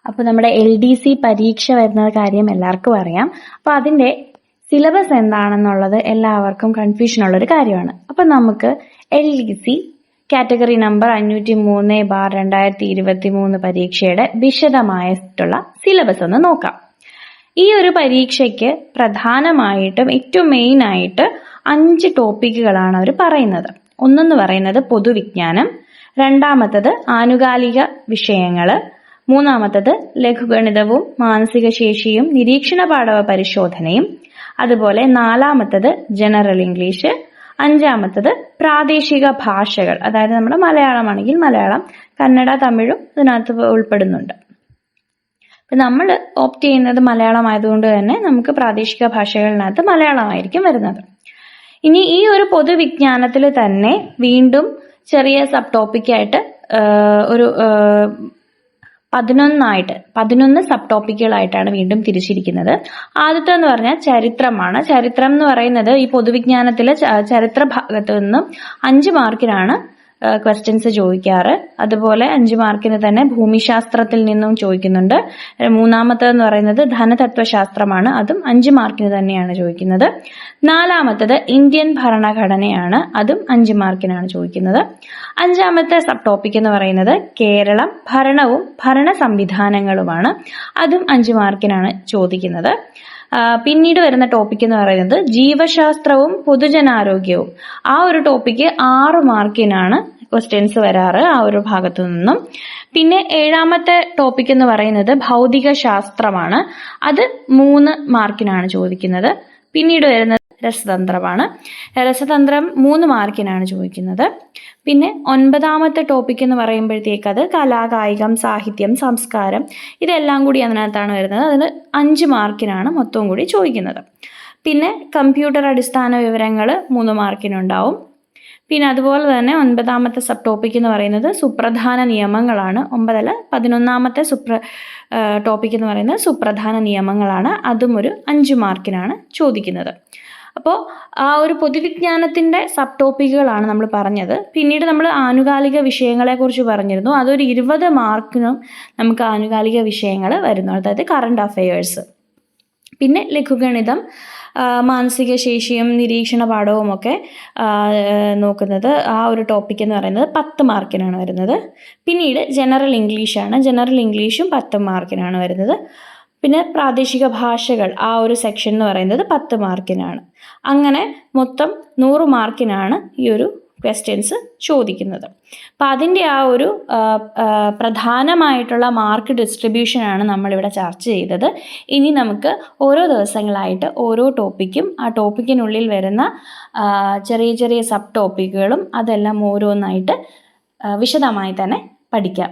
അപ്പോൾ നമ്മുടെ LDC പരീക്ഷ വരുന്ന കാര്യം എല്ലാവർക്കും അറിയാം. അപ്പോൾ അതിന്റെ സിലബസ് എന്താണെന്നുള്ളത് എല്ലാവർക്കും കൺഫ്യൂഷൻ ഉള്ളൊരു കാര്യമാണ്. അപ്പോൾ നമുക്ക് LDC കാറ്റഗറി നമ്പർ 503/2023 പരീക്ഷയുടെ വിശദമായിട്ടുള്ള സിലബസ് ഒന്ന് നോക്കാം. ഈ ഒരു പരീക്ഷയ്ക്ക് പ്രധാനമായിട്ടും ഏറ്റവും മെയിൻ ആയിട്ട് 5 ടോപ്പിക്കുകളാണ് അവർ പറയുന്നത്. ഒന്നെന്ന് പറയുന്നത് പൊതുവിജ്ഞാനം, രണ്ടാമത്തത് ആനുകാലിക വിഷയങ്ങള്, മൂന്നാമത്തത് ലഘുഗണിതവും മാനസിക ശേഷിയും നിരീക്ഷണ പാഠവ പരിശോധനയും, അതുപോലെ നാലാമത്തത് ജനറൽ ഇംഗ്ലീഷ്, അഞ്ചാമത്തത് പ്രാദേശിക ഭാഷകൾ, അതായത് നമ്മുടെ മലയാളമാണെങ്കിൽ മലയാളം, കന്നഡ, തമിഴും ഇതിനകത്ത് ഉൾപ്പെടുന്നുണ്ട്. നമ്മൾ ഓപ്റ്റ് ചെയ്യുന്നത് മലയാളം ആയതുകൊണ്ട് തന്നെ നമുക്ക് പ്രാദേശിക ഭാഷകളിനകത്ത് മലയാളമായിരിക്കും വരുന്നത്. ഇനി ഈ ഒരു പൊതുവിജ്ഞാനത്തിൽ തന്നെ വീണ്ടും ചെറിയ സബ് ടോപ്പിക്കായിട്ട് ഒരു 11 സബ് ടോപ്പിക്കുകളായിട്ടാണ് വീണ്ടും തിരിച്ചിരിക്കുന്നത്. ആദ്യത്തെ എന്ന് പറഞ്ഞാൽ ചരിത്രമാണ്. ചരിത്രം എന്ന് പറയുന്നത് ഈ പൊതുവിജ്ഞാനത്തിലെ ചരിത്ര ഭാഗത്ത് നിന്നും 5 മാർക്കിനാണ് ക്വസ്റ്റ്യൻസ് ചോദിക്കാറ്. അതുപോലെ 5 മാർക്കിന് തന്നെ ഭൂമിശാസ്ത്രത്തിൽ നിന്നും ചോദിക്കുന്നുണ്ട്. മൂന്നാമത്തേതെന്ന് പറയുന്നത് ധനതത്വശാസ്ത്രമാണ്, അതും 5 മാർക്കിന് തന്നെയാണ് ചോദിക്കുന്നത്. നാലാമത്തത് ഇന്ത്യൻ ഭരണഘടനയാണ്, അതും 5 മാർക്കിനാണ് ചോദിക്കുന്നത്. അഞ്ചാമത്തെ സബ് ടോപ്പിക് എന്ന് പറയുന്നത് കേരളം, ഭരണവും ഭരണ സംവിധാനങ്ങളുമാണ്, അതും 5 മാർക്കിനാണ് ചോദിക്കുന്നത്. പിന്നീട് വരുന്ന ടോപ്പിക് എന്ന് പറയുന്നത് ജീവശാസ്ത്രവും പൊതുജനാരോഗ്യവും. ആ ഒരു ടോപ്പിക്ക് 6 മാർക്കിനാണ് ക്വസ്റ്റ്യൻസ് വരാറ് ആ ഒരു ഭാഗത്തു നിന്നും. പിന്നെ 7ാമത്തെ ടോപ്പിക് എന്ന് പറയുന്നത് ഭൗതിക ശാസ്ത്രമാണ്, അത് 3 മാർക്കിനാണ് ചോദിക്കുന്നത്. പിന്നീട് വരുന്നത് രസതന്ത്രമാണ്. രസതന്ത്രം 3 മാർക്കിനാണ് ചോദിക്കുന്നത്. പിന്നെ 9ാമത്തെ ടോപ്പിക് എന്ന് പറയുമ്പോഴത്തേക്ക് അത് കലാ, കായികം, സാഹിത്യം, സംസ്കാരം, ഇതെല്ലാം കൂടി അതിനകത്താണ് വരുന്നത്. അതിന് 5 മാർക്കിനാണ് മൊത്തവും കൂടി ചോദിക്കുന്നത്. പിന്നെ കമ്പ്യൂട്ടർ അടിസ്ഥാന വിവരങ്ങൾ 3 മാർക്കിനുണ്ടാവും. പിന്നെ അതുപോലെ തന്നെ 9ാമത്തെ സബ് ടോപ്പിക് എന്ന് പറയുന്നത് സുപ്രധാന നിയമങ്ങളാണ്. 11ാമത്തെ ടോപ്പിക് എന്ന് പറയുന്നത് സുപ്രധാന നിയമങ്ങളാണ്, അതും ഒരു 5 മാർക്കിനാണ് ചോദിക്കുന്നത്. അപ്പോൾ ആ ഒരു പൊതുവിജ്ഞാനത്തിന്റെ സബ് ടോപ്പിക്കുകളാണ് നമ്മൾ പറഞ്ഞത്. പിന്നീട് നമ്മൾ ആനുകാലിക വിഷയങ്ങളെ കുറിച്ച് പറഞ്ഞിരുന്നു. അതൊരു 20 മാർക്കിനും നമുക്ക് ആനുകാലിക വിഷയങ്ങൾ വരുന്നു, അതായത് കറണ്ട് അഫയേഴ്സ്. പിന്നെ ലഘുഗണിതം, മാനസിക ശേഷിയും നിരീക്ഷണ പാഠവും ഒക്കെ നോക്കുന്നത്, ആ ഒരു ടോപ്പിക് എന്ന് പറയുന്നത് 10 മാർക്കിനാണ് വരുന്നത്. പിന്നീട് ജനറൽ ഇംഗ്ലീഷാണ്. ജനറൽ ഇംഗ്ലീഷും 10 മാർക്കിനാണ് വരുന്നത്. പിന്നെ പ്രാദേശിക ഭാഷകൾ, ആ ഒരു സെക്ഷൻ എന്ന് പറയുന്നത് 10 മാർക്കിനാണ്. അങ്ങനെ മൊത്തം 100 മാർക്കിനാണ് ഈ ഒരു ക്വസ്റ്റ്യൻസ് ചോദിക്കുന്നത്. അപ്പം അതിൻ്റെ ആ ഒരു പ്രധാനമായിട്ടുള്ള മാർക്ക് ഡിസ്ട്രിബ്യൂഷനാണ് നമ്മളിവിടെ ചർച്ച ചെയ്തത്. ഇനി നമുക്ക് ഓരോ ദിവസങ്ങളായിട്ട് ഓരോ ടോപ്പിക്കും ആ ടോപ്പിക്കിനുള്ളിൽ വരുന്ന ചെറിയ ചെറിയ സബ് ടോപ്പിക്കുകളും അതെല്ലാം ഓരോന്നായിട്ട് വിശദമായി തന്നെ പഠിക്കാം.